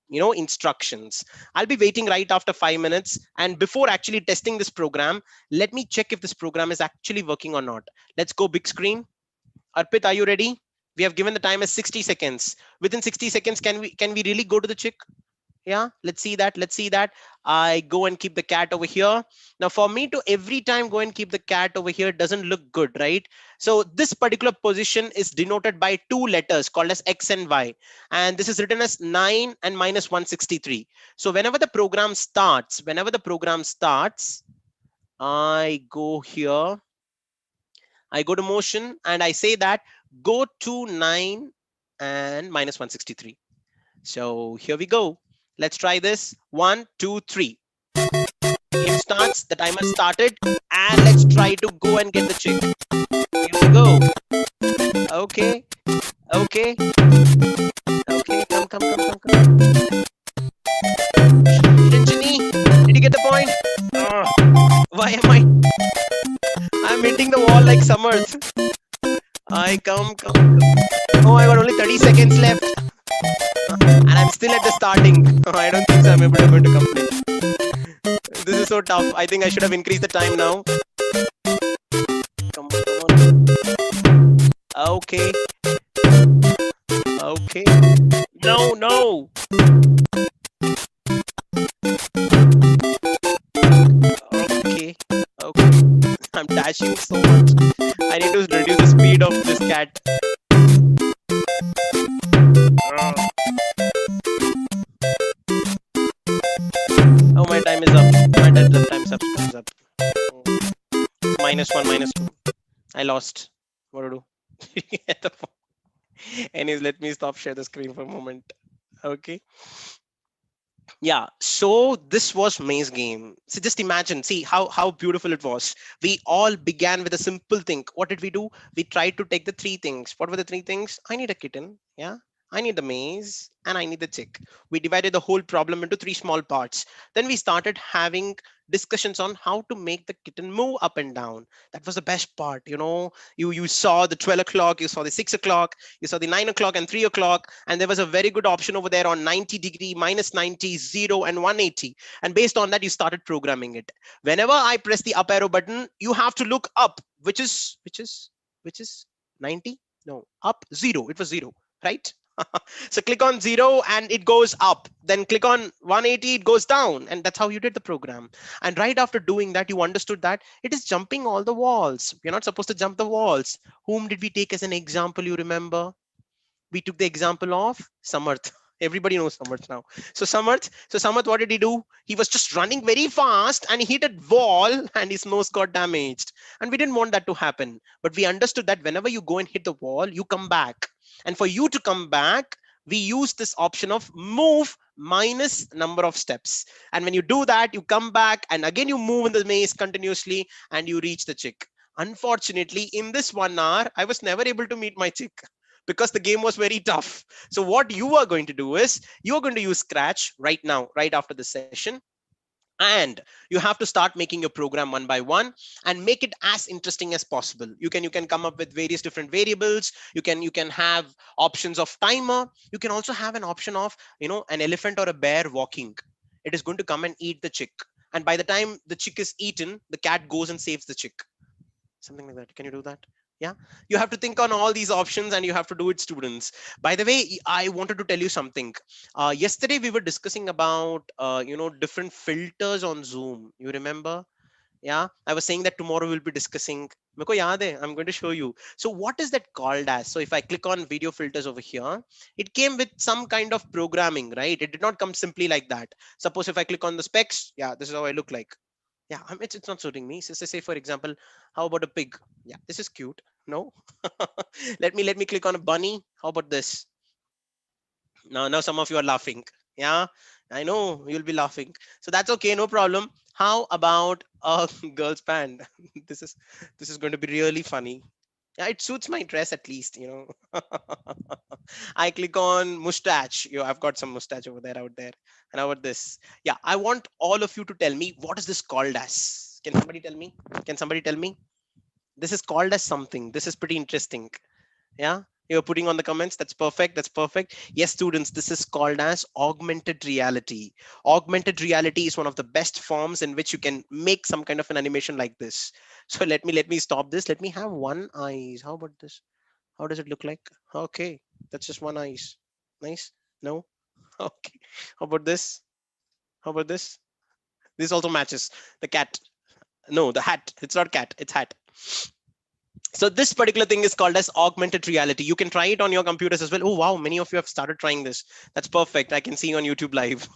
instructions. I'll be waiting right after 5 minutes, and before actually testing this program, let me check if this program is actually working or not. Let's go big screen. Arpit, are you ready? We have given the time as 60 seconds. Within 60 seconds, can we really go to the chick? Yeah, let's see that. I go and keep the cat over here. Now for me to every time go and keep the cat over here doesn't look good, right? So this particular position is denoted by two letters called as x and y, and this is written as 9 and minus 163. So whenever the program starts, I go here, I go to motion, and I say that go to 9 and minus 163. So here we go. Let's try this. 1, 2, 3. Game starts. The timer started. And let's try to go and get the chick. Here we go. Okay. Okay. Okay. Come. Shinchini, did you get the point? Why am I'm hitting the wall like Samarth. I come. Oh, I got only 30 seconds left. And I'm still at the starting. I don't think so I'm able to complete. This is so tough. I think I should have increased the time now. Come on. Okay. Okay. No. Okay. I'm dashing so much. I need to reduce the speed of this cat. Oh, my time is up. Time's up. -1, -2. I lost. What to do? Anyways, let me stop share the screen for a moment. Okay. Yeah, so this was maze game. So just imagine, see how beautiful it was. We all began with a simple thing. What did we do? We tried to take the three things. What were the three things? I need a kitten. Yeah, I need the maze, and I need the chick. We divided the whole problem into three small parts. Then we started having discussions on how to make the kitten move up and down. That was the best part. You saw the 12 o'clock, you saw the 6 o'clock, you saw the 9 o'clock and 3 o'clock, and there was a very good option over there on 90 degree, -90, 0, and 180. And based on that, you started programming it. Whenever I press the up arrow button, you have to look up, which is 90. No, up 0. It was 0, right? So click on 0 and it goes up, then click on 180, it goes down, and that's how you did the program. And right after doing that, you understood that it is jumping all the walls. You're not supposed to jump the walls. Whom did we take as an example? You remember? We took the example of Samarth. Everybody knows Samarth now. So Samarth, what did he do? He was just running very fast and he hit a wall and his nose got damaged. And we didn't want that to happen. But we understood that whenever you go and hit the wall, you come back. And for you to come back, we use this option of move minus number of steps. And when you do that, you come back and again you move in the maze continuously and you reach the chick. Unfortunately, in this 1 hour, I was never able to meet my chick because the game was very tough. So what you are going to do is you are going to use Scratch right now, right after the session. And you have to start making your program one by one and make it as interesting as possible. You can come up with various different variables. You can have options of timer. You can also have an option of an elephant or a bear walking. It is going to come and eat the chick, and by the time the chick is eaten, the cat goes and saves the chick. Something like that. Can you do that? Yeah, you have to think on all these options and you have to do it, students. By the way, I wanted to tell you something. Yesterday we were discussing about different filters on Zoom. You remember? Yeah, I was saying that tomorrow we'll be discussing. Meko yaad hai, I'm going to show you. So what is that called as? So if I click on video filters over here, it came with some kind of programming, right? It did not come simply like that. Suppose if I click on the specs, yeah, this is how I look like. Yeah, it's not suiting me. So say for example, how about a pig? Yeah, this is cute. No. Let me click on a bunny. How about this? Now some of you are laughing. Yeah, I know you'll be laughing, so that's okay, no problem. How about a girl's band? this is this is going to be really funny. Yeah, it suits my dress at least, I click on mustache. I've got some mustache over there, out there. And how about this? Yeah, I want all of you to tell me what is this called as. Can somebody tell me? Can somebody tell me? This is called as something. This is pretty interesting. Yeah, you're putting on the comments. That's perfect. That's perfect. Yes, students, this is called as augmented reality. Augmented reality is one of the best forms in which you can make some kind of an animation like this. So let me stop this. Let me have one eyes. How about this? How does it look like? Okay, that's just one eyes. Nice. No. Okay. How about this? How about this? This also matches the cat. No, the hat. It's not cat. It's hat. So this particular thing is called as augmented reality. You can try it on your computers as well. Oh wow, many of you have started trying this. That's perfect. I can see on YouTube live.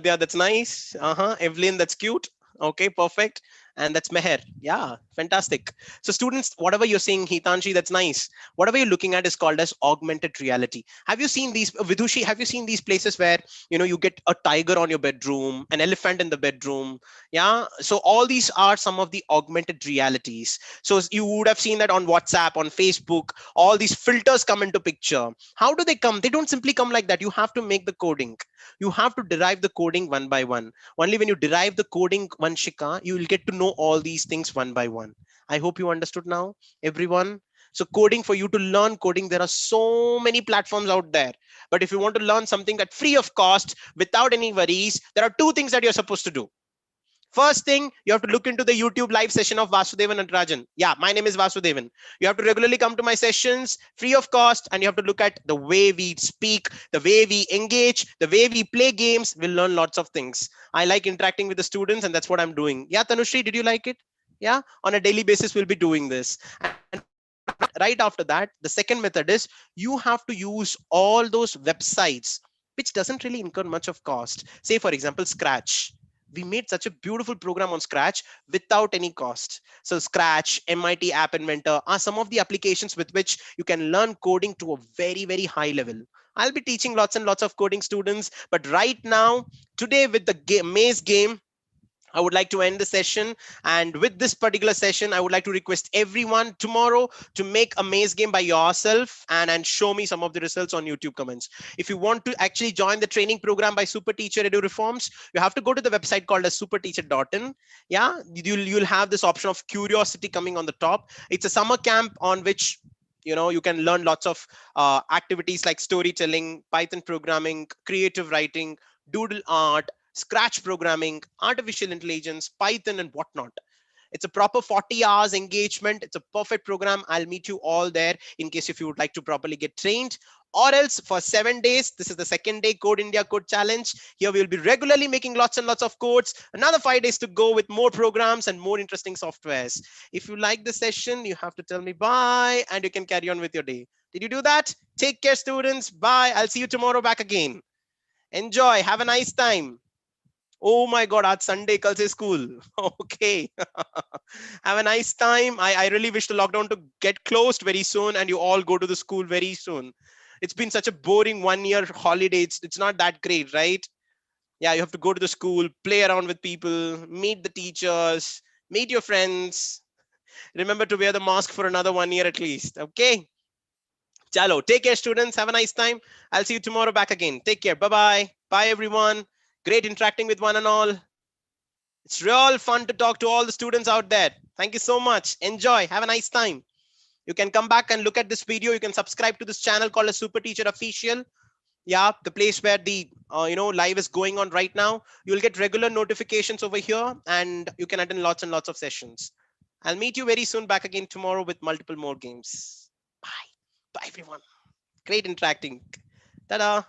Yeah, that's nice. Evelyn, that's cute. Okay, perfect. And that's Meher. Yeah, fantastic. So students, whatever you're saying, Hitanshi, that's nice. Whatever you're looking at is called as augmented reality. Have you seen these, Vidushi, have you seen these places where, you get a tiger on your bedroom, an elephant in the bedroom? Yeah. So all these are some of the augmented realities. So you would have seen that on WhatsApp, on Facebook, all these filters come into picture. How do they come? They don't simply come like that. You have to make the coding. You have to derive the coding one by one. Only when you derive the coding, Vanshika, you will get to know all these things one by one. I hope you understood now, everyone. So coding, for you to learn coding, there are so many platforms out there. But if you want to learn something that free of cost, without any worries, there are two things that you're supposed to do. First thing, you have to look into the YouTube live session of Vasudevan and Rajan. Yeah, my name is Vasudevan. You have to regularly come to my sessions free of cost, and you have to look at the way we speak, the way we engage, the way we play games. We'll learn lots of things. I like interacting with the students, and that's what I'm doing. Yeah, Tanushri, did you like it? Yeah, on a daily basis, we'll be doing this. And right after that, the second method is you have to use all those websites which doesn't really incur much of cost. Say for example, Scratch. We made such a beautiful program on Scratch without any cost. So Scratch, MIT App Inventor are some of the applications with which you can learn coding to a very, very high level. I'll be teaching lots and lots of coding students, but right now, today with the maze game, I would like to end the session. And with this particular session, I would like to request everyone tomorrow to make a maze game by yourself and show me some of the results on YouTube comments. If you want to actually join the training program by Super Teacher Edu Reforms, you have to go to the website called as superteacher.in. Yeah, you'll have this option of curiosity coming on the top. It's a summer camp on which you can learn lots of activities like storytelling, Python programming, creative writing, doodle art, Scratch programming, artificial intelligence, Python, and whatnot. It's a proper 40 hours engagement. It's a perfect program. I'll meet you all there in case if you would like to properly get trained. Or else for 7 days, this is the second day Code India Code Challenge. Here we will be regularly making lots and lots of codes. Another 5 days to go with more programs and more interesting softwares. If you like the session, you have to tell me bye and you can carry on with your day. Did you do that? Take care, students. Bye. I'll see you tomorrow back again. Enjoy. Have a nice time. Oh my God, आज Sunday, कल से school. Okay. Have a nice time. I really wish the lockdown to get closed very soon and you all go to the school very soon. It's been such a boring 1 year holiday. It's not that great, right? Yeah, you have to go to the school, play around with people, meet the teachers, meet your friends. Remember to wear the mask for another 1 year at least. Okay. Chalo, take care, students. Have a nice time. I'll see you tomorrow back again. Take care. Bye-bye. Bye, everyone. Great interacting with one and all. It's real fun to talk to all the students out there. Thank you so much. Enjoy. Have a nice time. You can come back and look at this video. You can subscribe to this channel called a Super Teacher Official. Yeah, the place where the live is going on right now. You'll get regular notifications over here and you can attend lots and lots of sessions. I'll meet you very soon back again tomorrow with multiple more games. Bye. Bye, everyone. Great interacting. Ta-da.